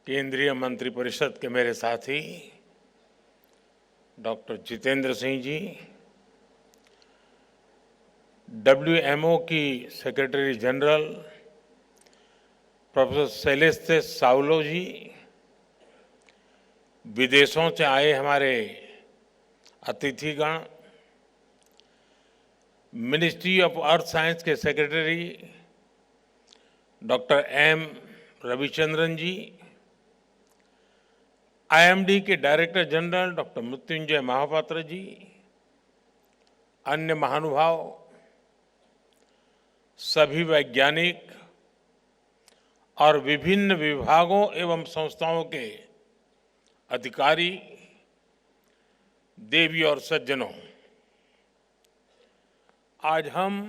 केंद्रीय मंत्रिपरिषद के मेरे साथी डॉक्टर जितेंद्र सिंह जी, डब्ल्यूएमओ की secretary general professor Celeste Saulo ji, विदेशों से आए हमारे अतिथिगण, मिनिस्ट्री ऑफ अर्थ साइंस के secretary doctor M Ravichandran ji, IMD के director general doctor Mrityunjay Mohapatra ji, अन्य महानुभाव, सभी वैज्ञानिक और विभिन्न विभागों एवं संस्थाओं के अधिकारी, देवी और सज्जनों, आज हम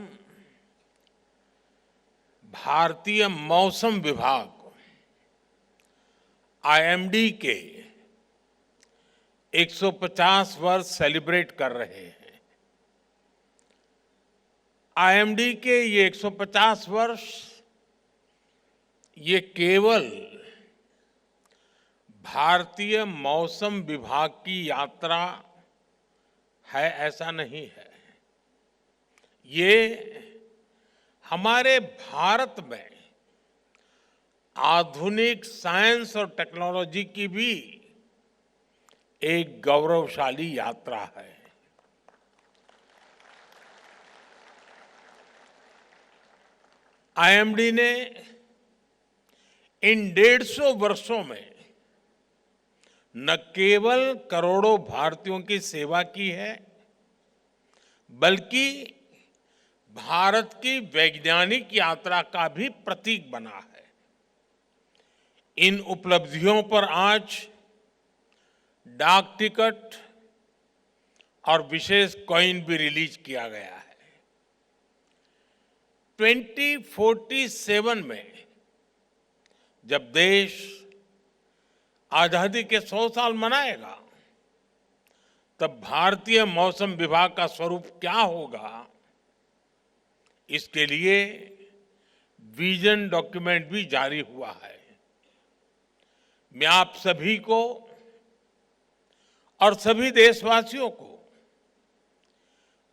भारतीय मौसम विभाग आईएमडी के 150 वर्ष सेलिब्रेट कर रहे हैं। आईएमडी के ये 150 वर्ष ये केवल भारतीय मौसम विभाग की यात्रा है ऐसा नहीं है, ये हमारे भारत में आधुनिक साइंस और टेक्नोलॉजी की भी एक गौरवशाली यात्रा है। आईएमडी ने इन 150 वर्षों में न केवल करोड़ों भारतीयों की सेवा की है, बल्कि भारत की वैज्ञानिक यात्रा का भी प्रतीक बना है। इन उपलब्धियों पर आज डाक टिकट और विशेष कॉइन भी रिलीज किया गया है। 2047 में जब देश आजादी के 100 साल मनाएगा, तब भारतीय मौसम विभाग का स्वरूप क्या होगा, इसके लिए विजन डॉक्यूमेंट भी जारी हुआ है। मैं आप सभी को और सभी देशवासियों को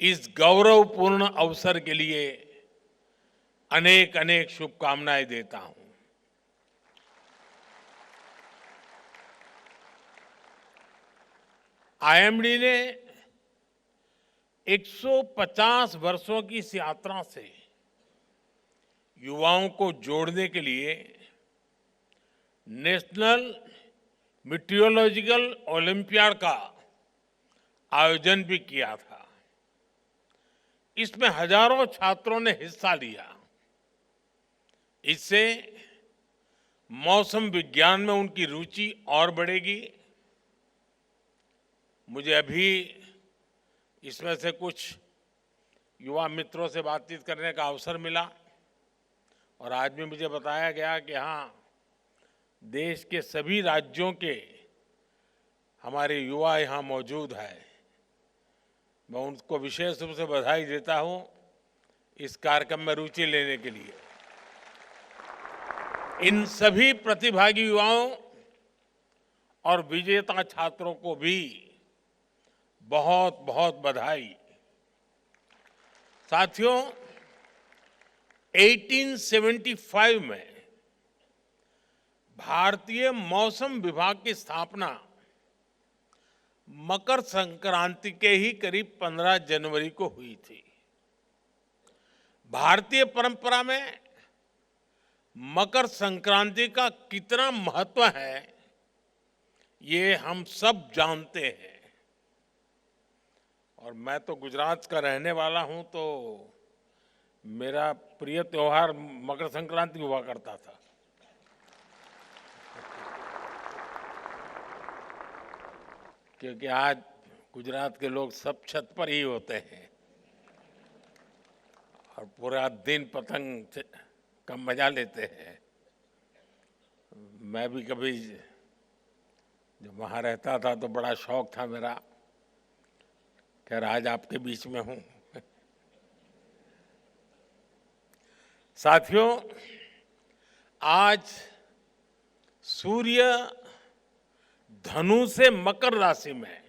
इस गौरवपूर्ण अवसर के लिए अनेक अनेक शुभकामनाएं देता हूं। आईएमडी ने 150 वर्षों की इस यात्रा से युवाओं को जोड़ने के लिए नेशनल मीटियोलॉजिकल ओलंपियाड का आयोजन भी किया था। इसमें हजारों छात्रों ने हिस्सा लिया। इससे मौसम विज्ञान में उनकी रुचि और बढ़ेगी। मुझे अभी इसमें से कुछ युवा मित्रों से बातचीत करने का अवसर मिला और आज भी मुझे बताया गया कि हाँ, देश के सभी राज्यों के हमारे युवा यहाँ मौजूद है। मैं उनको विशेष रूप से बधाई देता हूँ इस कार्यक्रम में रुचि लेने के लिए। इन सभी प्रतिभागी युवाओं और विजेता छात्रों को भी बहुत बहुत बधाई। साथियों, 1875 में भारतीय मौसम विभाग की स्थापना मकर संक्रांति के ही करीब 15 जनवरी को हुई थी। भारतीय परंपरा में मकर संक्रांति का कितना महत्व है, ये हम सब जानते हैं। और मैं तो गुजरात का रहने वाला हूं, तो मेरा प्रिय त्योहार मकर संक्रांति हुआ करता था। क्योंकि आज गुजरात के लोग सब छत पर ही होते हैं और पूरा दिन पतंग का मजा लेते हैं। मैं भी कभी जब वहाँ रहता था तो बड़ा शौक था मेरा, खैर आज आपके बीच में हूँ। साथियों, आज सूर्य धनु से मकर राशि में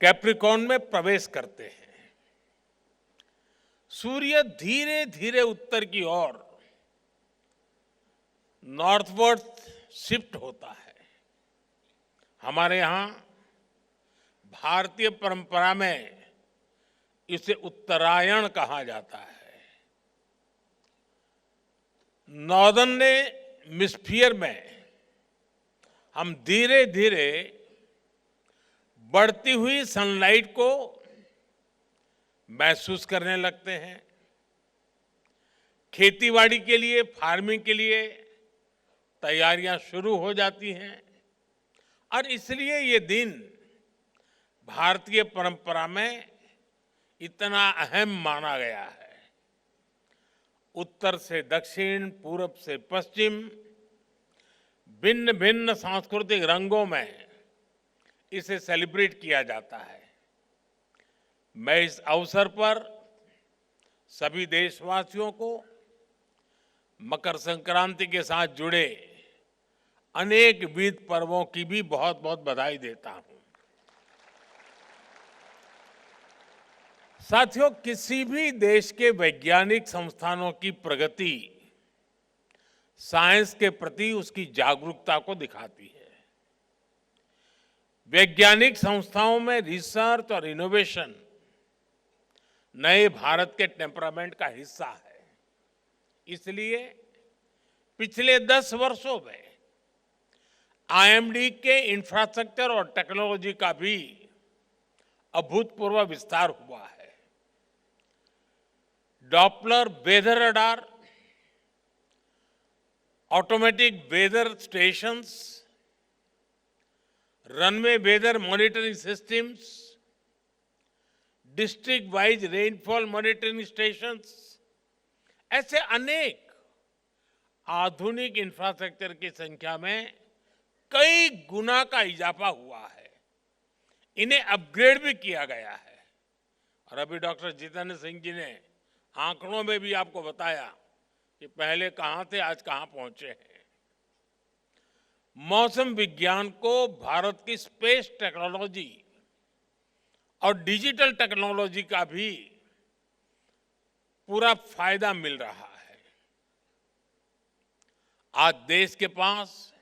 कैप्रिकॉर्न में प्रवेश करते हैं। सूर्य धीरे धीरे उत्तर की ओर नॉर्थवर्ड शिफ्ट होता है। हमारे यहाँ भारतीय परंपरा में इसे उत्तरायण कहा जाता है। नॉर्दर्न हेमिस्फीयर में हम धीरे धीरे बढ़ती हुई सनलाइट को महसूस करने लगते हैं। खेतीबाड़ी के लिए, फार्मिंग के लिए तैयारियां शुरू हो जाती हैं और इसलिए ये दिन भारतीय परंपरा में इतना अहम माना गया है। उत्तर से दक्षिण, पूरब से पश्चिम, भिन्न भिन्न सांस्कृतिक रंगों में इसे सेलिब्रेट किया जाता है। मैं इस अवसर पर सभी देशवासियों को मकर संक्रांति के साथ जुड़े अनेक विविध पर्वों की भी बहुत बहुत बधाई देता हूं। साथियों, किसी भी देश के वैज्ञानिक संस्थानों की प्रगति साइंस के प्रति उसकी जागरूकता को दिखाती है। वैज्ञानिक संस्थाओं में रिसर्च और इनोवेशन नए भारत के टेम्परामेंट का हिस्सा है। इसलिए पिछले 10 वर्षों में आईएमडी के इंफ्रास्ट्रक्चर और टेक्नोलॉजी का भी अभूतपूर्व विस्तार हुआ है। Doppler weather radar, automatic weather stations, runway weather monitoring systems, district wise rainfall monitoring stations, ऐसे अनेक आधुनिक इंफ्रास्ट्रक्चर की संख्या में कई गुना का इजाफा हुआ है। इन्हें अपग्रेड भी किया गया है। और अभी डॉक्टर जितेंद्र सिंह जी ने आंकड़ों में भी आपको बताया कि पहले कहां थे, आज कहां पहुंचे हैं। मौसम विज्ञान को भारत की स्पेस टेक्नोलॉजी और डिजिटल टेक्नोलॉजी का भी पूरा फायदा मिल रहा है। आज देश के पास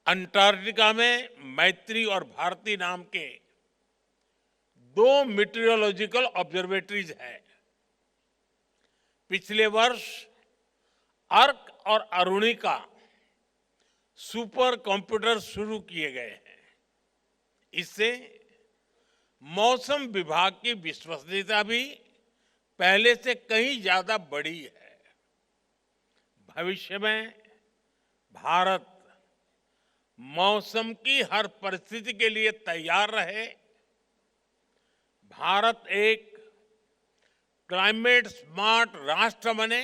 अंटार्कटिका में मैत्री और भारती नाम के 2 मीटरोलॉजिकल ऑब्जर्वेटरीज हैं। पिछले वर्ष अर्क और अरुणिका सुपर कंप्यूटर शुरू किए गए हैं। इससे मौसम विभाग की विश्वसनीयता भी पहले से कहीं ज्यादा बढ़ी है। भविष्य में भारत मौसम की हर परिस्थिति के लिए तैयार रहे। भारत एक क्लाइमेट स्मार्ट राष्ट्र बने,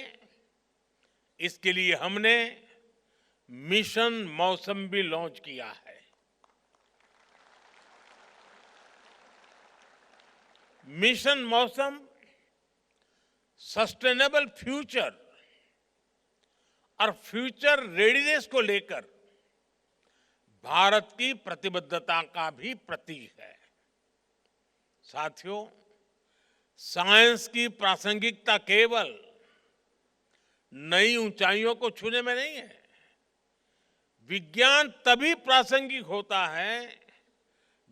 इसके लिए हमने मिशन मौसम भी लॉन्च किया है। मिशन मौसम सस्टेनेबल फ्यूचर और फ्यूचर रेडीनेस को लेकर भारत की प्रतिबद्धता का भी प्रतीक है। साथियों, साइंस की प्रासंगिकता केवल नई ऊंचाइयों को छूने में नहीं है। विज्ञान तभी प्रासंगिक होता है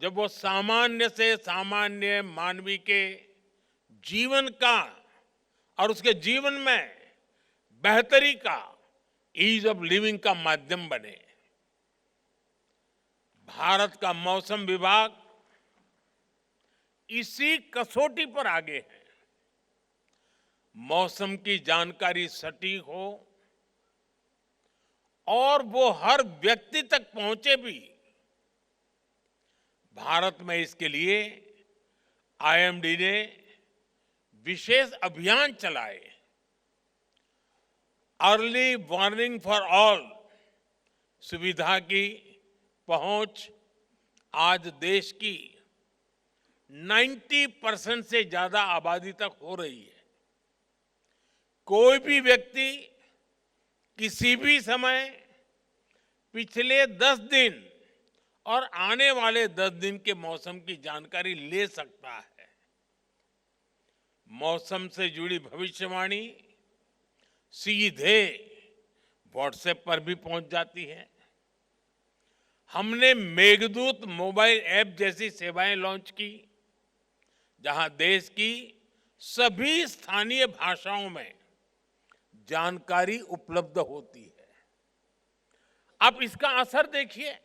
जब वो सामान्य से सामान्य मानवी के जीवन का और उसके जीवन में बेहतरी का, ईज ऑफ लिविंग का माध्यम बने। भारत का मौसम विभाग इसी कसौटी पर आगे है। मौसम की जानकारी सटीक हो और वो हर व्यक्ति तक पहुंचे भी। भारत में इसके लिए आईएमडी ने विशेष अभियान चलाए। अर्ली वार्निंग फॉर ऑल सुविधा की पहुंच आज देश की 90% से ज्यादा आबादी तक हो रही है। कोई भी व्यक्ति किसी भी समय पिछले 10 दिन और आने वाले 10 दिन के मौसम की जानकारी ले सकता है। मौसम से जुड़ी भविष्यवाणी सीधे व्हाट्सएप पर भी पहुंच जाती है। हमने मेघदूत मोबाइल ऐप जैसी सेवाएं लॉन्च की, जहां देश की सभी स्थानीय भाषाओं में जानकारी उपलब्ध होती है। अब इसका असर देखिए।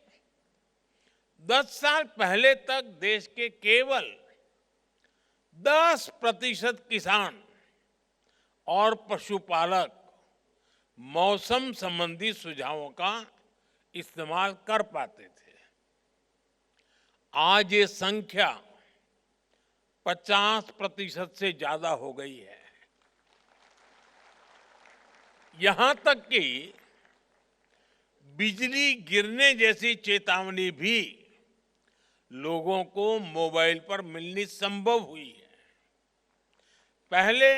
10 साल पहले तक देश के केवल 10% किसान और पशुपालक मौसम संबंधी सुझावों का इस्तेमाल कर पाते थे। आज ये संख्या 50% से ज्यादा हो गई है। यहां तक कि बिजली गिरने जैसी चेतावनी भी लोगों को मोबाइल पर मिलनी संभव हुई है। पहले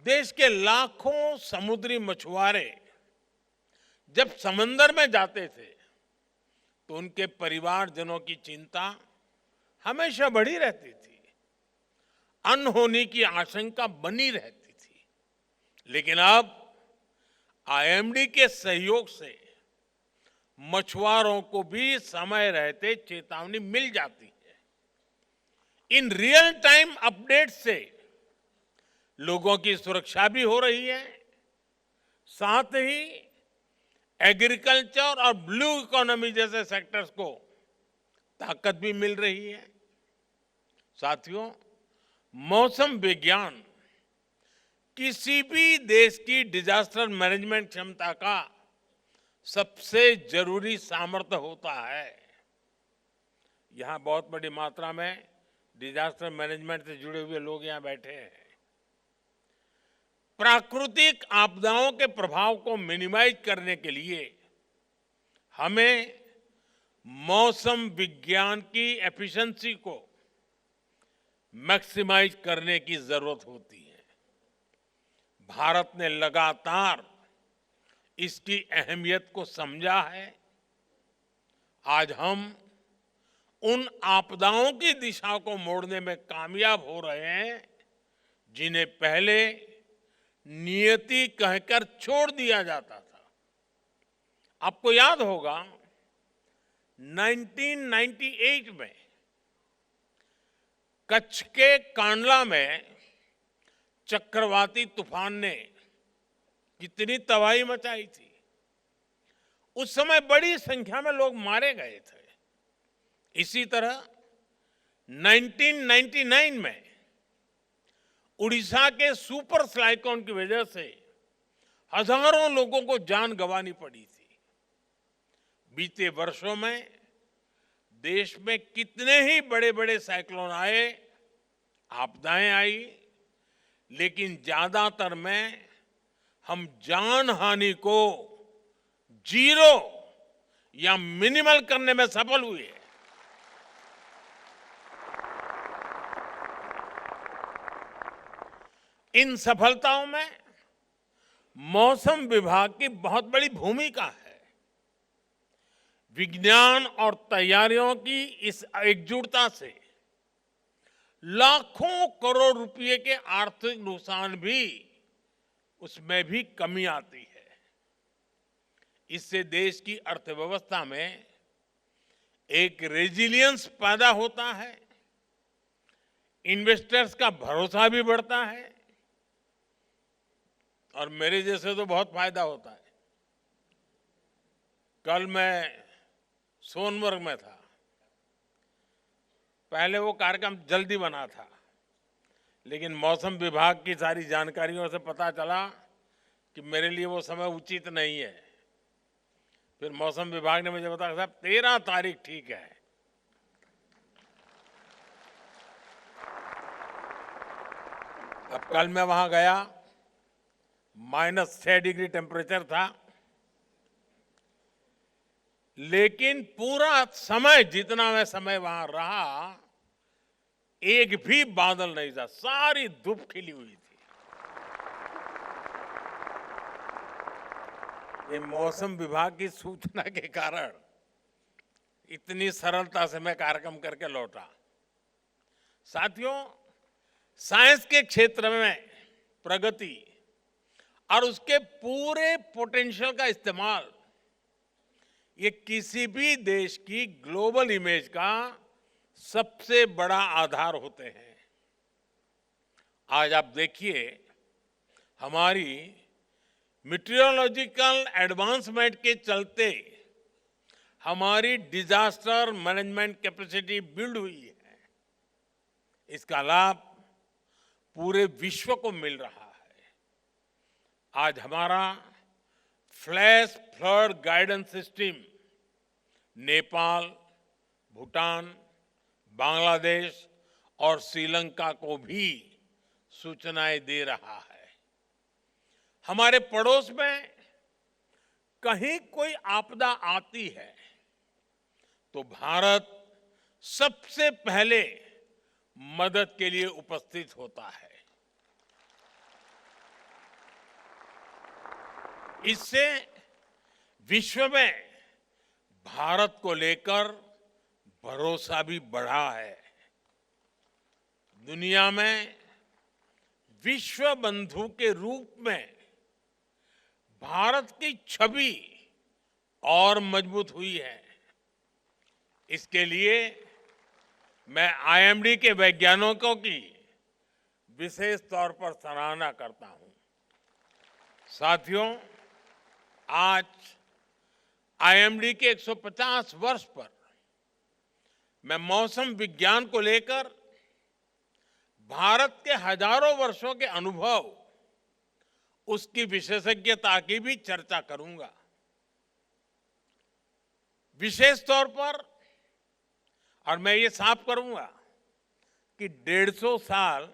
देश के लाखों समुद्री मछुआरे जब समंदर में जाते थे तो उनके परिवारजनों की चिंता हमेशा बढ़ी रहती थी, अनहोनी की आशंका बनी रहती थी। लेकिन अब आईएमडी के सहयोग से मछुआरों को भी समय रहते चेतावनी मिल जाती है। इन रियल टाइम अपडेट से लोगों की सुरक्षा भी हो रही है, साथ ही एग्रीकल्चर और ब्लू इकोनॉमी जैसे सेक्टर्स को ताकत भी मिल रही है। साथियों, मौसम विज्ञान किसी भी देश की डिजास्टर मैनेजमेंट क्षमता का सबसे जरूरी सामर्थ्य होता है। यहां बहुत बड़ी मात्रा में डिजास्टर मैनेजमेंट से जुड़े हुए लोग यहां बैठे हैं। प्राकृतिक आपदाओं के प्रभाव को मिनिमाइज करने के लिए हमें मौसम विज्ञान की एफिशिएंसी को मैक्सिमाइज करने की जरूरत होती है। भारत ने लगातार इसकी अहमियत को समझा है। आज हम उन आपदाओं की दिशा को मोड़ने में कामयाब हो रहे हैं जिन्हें पहले नियति कहकर छोड़ दिया जाता था। आपको याद होगा 1998 में कच्छ के कांडला में चक्रवाती तूफान ने कितनी तबाही मचाई थी। उस समय बड़ी संख्या में लोग मारे गए थे। इसी तरह 1999 में उड़ीसा के सुपर साइक्लोन की वजह से हजारों लोगों को जान गंवानी पड़ी थी। बीते वर्षों में देश में कितने ही बड़े बड़े साइक्लोन आए, आपदाएं आई, लेकिन ज्यादातर में हम जान हानि को जीरो या मिनिमल करने में सफल हुए। इन सफलताओं में मौसम विभाग की बहुत बड़ी भूमिका है। विज्ञान और तैयारियों की इस एकजुटता से लाखों करोड़ रुपए के आर्थिक नुकसान भी उसमें भी कमी आती है। इससे देश की अर्थव्यवस्था में एक रेजिलियंस पैदा होता है, इन्वेस्टर्स का भरोसा भी बढ़ता है और मेरे जैसे तो बहुत फायदा होता है। कल मैं सोनमर्ग में था। पहले वो कार्यक्रम जल्दी बना था, लेकिन मौसम विभाग की सारी जानकारियों से पता चला कि मेरे लिए वो समय उचित नहीं है। फिर मौसम विभाग ने मुझे बताया, साहब 13 तारीख ठीक है। अब कल मैं वहां गया, -6 डिग्री टेम्परेचर था, लेकिन पूरा समय जितना मैं समय वहां रहा, एक भी बादल नहीं था, सारी धूप खिली हुई थी। ये मौसम विभाग की सूचना के कारण इतनी सरलता से मैं कार्यक्रम करके लौटा। साथियों, साइंस के क्षेत्र में प्रगति और उसके पूरे पोटेंशियल का इस्तेमाल ये किसी भी देश की ग्लोबल इमेज का सबसे बड़ा आधार होते हैं। आज आप देखिए, हमारी मीटियोरोलॉजिकल एडवांसमेंट के चलते हमारी डिजास्टर मैनेजमेंट कैपेसिटी बिल्ड हुई है। इसका लाभ पूरे विश्व को मिल रहा है। आज हमारा flash flood guidance system Nepal, Bhutan, Bangladesh और श्रीलंका को भी सूचनाएं दे रहा है। हमारे पड़ोस में कहीं कोई आपदा आती है तो भारत सबसे पहले मदद के लिए उपस्थित होता है। इससे विश्व में भारत को लेकर भरोसा भी बढ़ा है। दुनिया में विश्व बंधु के रूप में भारत की छवि और मजबूत हुई है। इसके लिए मैं आईएमडी के वैज्ञानिकों की विशेष तौर पर सराहना करता हूं। साथियों, आज आईएमडी के 150 वर्ष पर मैं मौसम विज्ञान को लेकर भारत के हजारों वर्षों के अनुभव, उसकी विशेषज्ञता की भी चर्चा करूंगा। विशेष तौर पर, और मैं ये साफ करूंगा कि 150 साल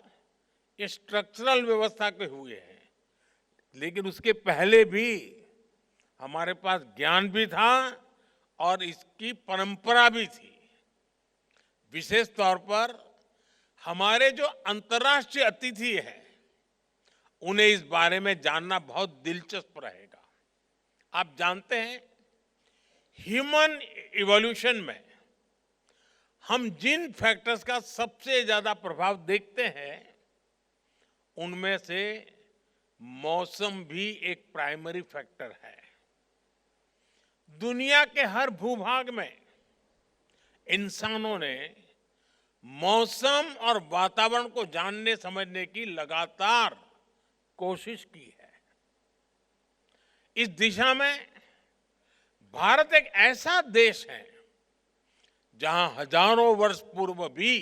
ये स्ट्रक्चरल व्यवस्था के हुए हैं, लेकिन उसके पहले भी हमारे पास ज्ञान भी था और इसकी परंपरा भी थी। विशेष तौर पर हमारे जो अंतर्राष्ट्रीय अतिथि हैं, उन्हें इस बारे में जानना बहुत दिलचस्प रहेगा। आप जानते हैं, ह्यूमन इवोल्यूशन में हम जिन फैक्टर्स का सबसे ज्यादा प्रभाव देखते हैं, उनमें से मौसम भी एक प्राइमरी फैक्टर है। दुनिया के हर भूभाग में इंसानों ने मौसम और वातावरण को जानने समझने की लगातार कोशिश की है। इस दिशा में भारत एक ऐसा देश है जहां हजारों वर्ष पूर्व भी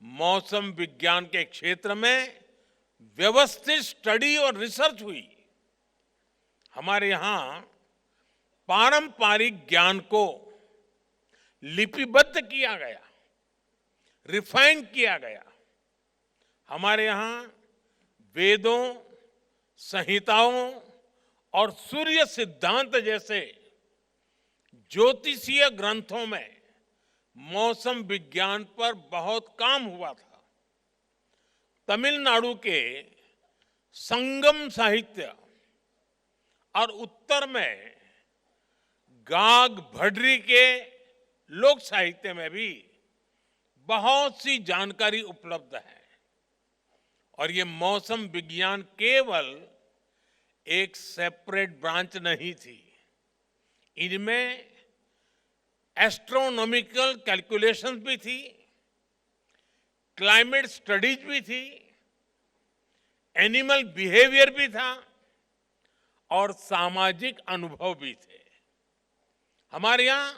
मौसम विज्ञान के क्षेत्र में व्यवस्थित स्टडी और रिसर्च हुई। हमारे यहां पारंपरिक ज्ञान को लिपिबद्ध किया गया, रिफाइन किया गया। हमारे यहां वेदों, संहिताओं और सूर्य सिद्धांत जैसे ज्योतिषीय ग्रंथों में मौसम विज्ञान पर बहुत काम हुआ था। तमिलनाडु के संगम साहित्य और उत्तर में गाग भड्री के लोक साहित्य में भी बहुत सी जानकारी उपलब्ध है। और ये मौसम विज्ञान केवल एक सेपरेट ब्रांच नहीं थी, इनमें एस्ट्रोनॉमिकल कैलकुलेशंस भी थी, क्लाइमेट स्टडीज भी थी, एनिमल बिहेवियर भी था और सामाजिक अनुभव भी थे। हमारे यहां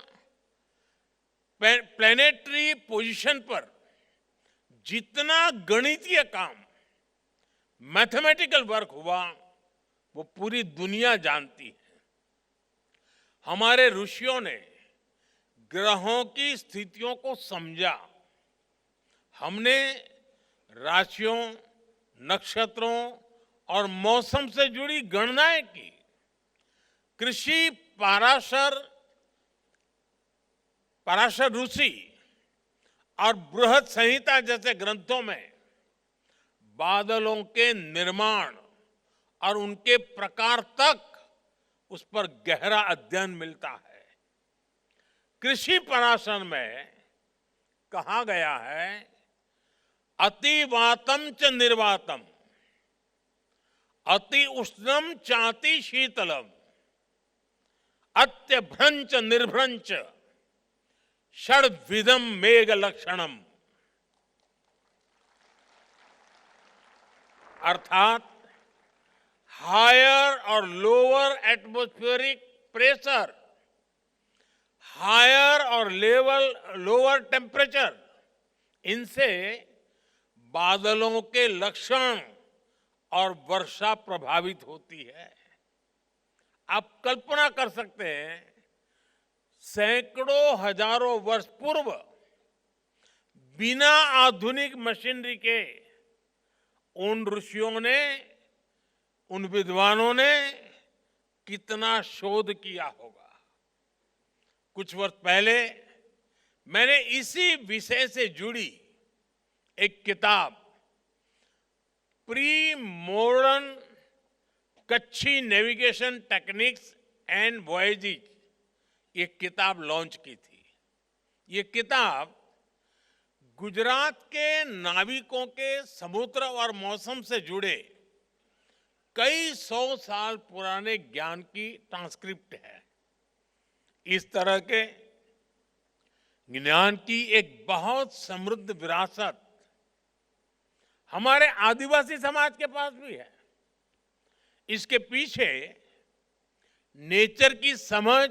प्लैनेटरी पोजीशन पर जितना गणितीय काम, मैथमेटिकल वर्क हुआ, वो पूरी दुनिया जानती है। हमारे ऋषियों ने ग्रहों की स्थितियों को समझा। हमने राशियों, नक्षत्रों और मौसम से जुड़ी गणनाएं की। कृषि पराशर ऋषि और बृहद संहिता जैसे ग्रंथों में बादलों के निर्माण और उनके प्रकार तक उस पर गहरा अध्ययन मिलता है। कृषि पराशर में कहा गया है, अतिवातम च निर्वातम, अति उष्णम चाति शीतलम, अत्यभ्रंच निर्भ्रंच षड्विधम मेघ लक्षणम। अर्थात हायर और लोअर एटमॉस्फेरिक प्रेशर, हायर और लोअर टेम्परेचर, इनसे बादलों के लक्षण और वर्षा प्रभावित होती है। आप कल्पना कर सकते हैं, सैकड़ों हजारों वर्ष पूर्व बिना आधुनिक मशीनरी के उन ऋषियों ने, उन विद्वानों ने कितना शोध किया होगा। कुछ वर्ष पहले मैंने इसी विषय से जुड़ी एक किताब, pre modern Kutchi navigation techniques and voyages, ये किताब लॉन्च की थी। ये किताब गुजरात के नाविकों के समुद्र और मौसम से जुड़े कई 100 साल पुराने ज्ञान की ट्रांसक्रिप्ट है। इस तरह के ज्ञान की एक बहुत समृद्ध विरासत हमारे आदिवासी समाज के पास भी है। इसके पीछे नेचर की समझ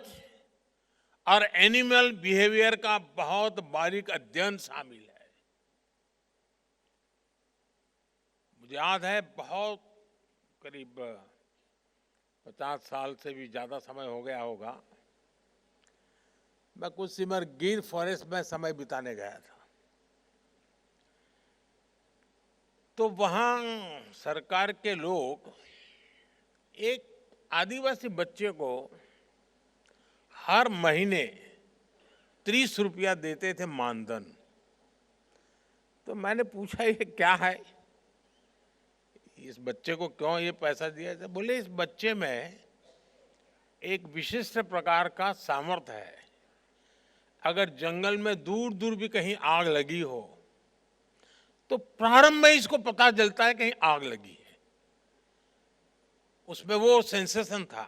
और एनिमल बिहेवियर का बहुत बारीक अध्ययन शामिल है। मुझे याद है, बहुत करीब 50 साल से भी ज्यादा समय हो गया होगा, मैं कुछ सिमर गिर फॉरेस्ट में समय बिताने गया था। तो वहां सरकार के लोग एक आदिवासी बच्चे को हर महीने 30 रुपया देते थे मानधन। तो मैंने पूछा, ये क्या है, इस बच्चे को क्यों ये पैसा दिया जाता? बोले, इस बच्चे में एक विशिष्ट प्रकार का सामर्थ्य है। अगर जंगल में दूर दूर भी कहीं आग लगी हो तो प्रारंभ में इसको पता चलता है कहीं आग लगी है। उसमें वो सेंसेशन था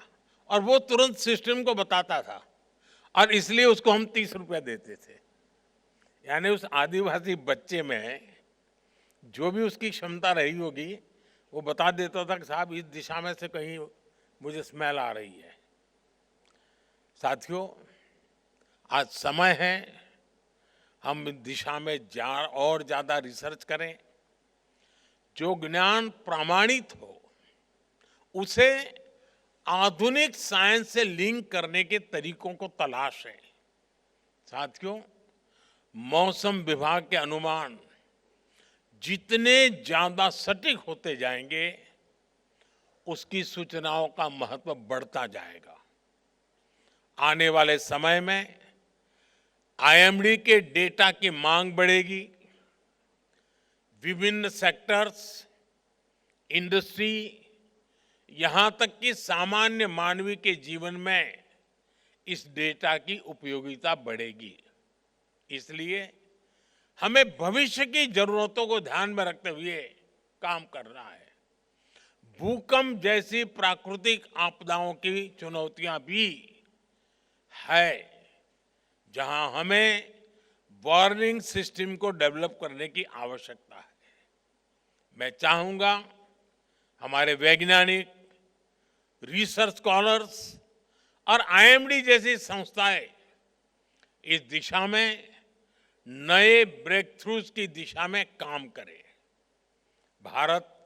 और वो तुरंत सिस्टम को बताता था, और इसलिए उसको हम 30 रुपया देते थे। यानी उस आदिवासी बच्चे में जो भी उसकी क्षमता रही होगी, वो बता देता था कि साहब इस दिशा में से कहीं मुझे स्मेल आ रही है। साथियों, आज समय है हम इस दिशा में और ज्यादा रिसर्च करें। जो ज्ञान प्रामाणिक हो उसे आधुनिक साइंस से लिंक करने के तरीकों को तलाशें। साथियों, मौसम विभाग के अनुमान जितने ज्यादा सटीक होते जाएंगे, उसकी सूचनाओं का महत्व बढ़ता जाएगा। आने वाले समय में आईएमडी के डेटा की मांग बढ़ेगी। विभिन्न सेक्टर्स, इंडस्ट्री, यहां तक कि सामान्य मानवी के जीवन में इस डेटा की उपयोगिता बढ़ेगी। इसलिए हमें भविष्य की जरूरतों को ध्यान में रखते हुए काम करना है। भूकंप जैसी प्राकृतिक आपदाओं की चुनौतियां भी है, जहां हमें वार्निंग सिस्टम को डेवलप करने की आवश्यकता है। मैं चाहूंगा हमारे वैज्ञानिक, रिसर्च स्कॉलर्स और आईएमडी जैसी संस्थाएं इस दिशा में नए ब्रेक थ्रूज की दिशा में काम करें। भारत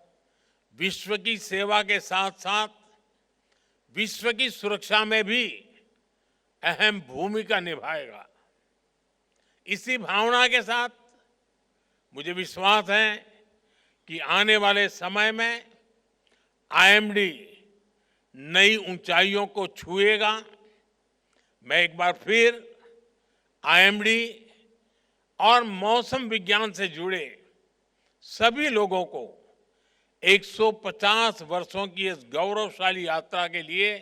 विश्व की सेवा के साथ साथ विश्व की सुरक्षा में भी अहम भूमिका निभाएगा। इसी भावना के साथ मुझे विश्वास है कि आने वाले समय में आईएमडी नई ऊंचाइयों को छुएगा। मैं एक बार फिर आईएमडी और मौसम विज्ञान से जुड़े सभी लोगों को 150 वर्षों की इस गौरवशाली यात्रा के लिए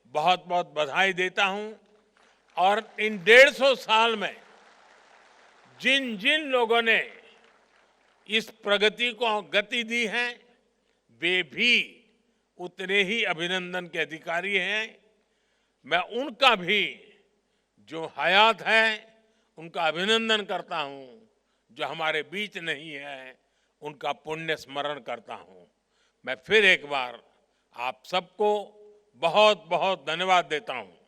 बहुत बहुत बधाई देता हूं और इन 150 साल में जिन जिन लोगों ने इस प्रगति को गति दी है वे भी उतने ही अभिनंदन के अधिकारी हैं। मैं उनका भी जो हयात है उनका अभिनंदन करता हूं, जो हमारे बीच नहीं है उनका पुण्य स्मरण करता हूं। मैं फिर एक बार आप सबको बहुत बहुत धन्यवाद देता हूं।